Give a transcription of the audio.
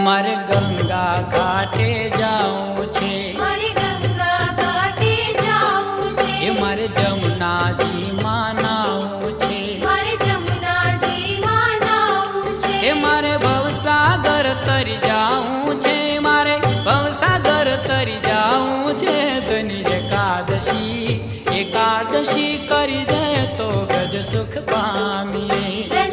मारे गंगा घाटे जाऊं छे, मारे गंगा घाटे जाऊं छे, मारे जमुना जी मां नाऊं छे, मारे जमुना जी मां नाऊं छे, मारे भवसागर तरी जाऊं छे, मारे भवसागर तरी जाऊं छे। धनी एकादशी एकादशी करी दे तो गज सुख पामीए।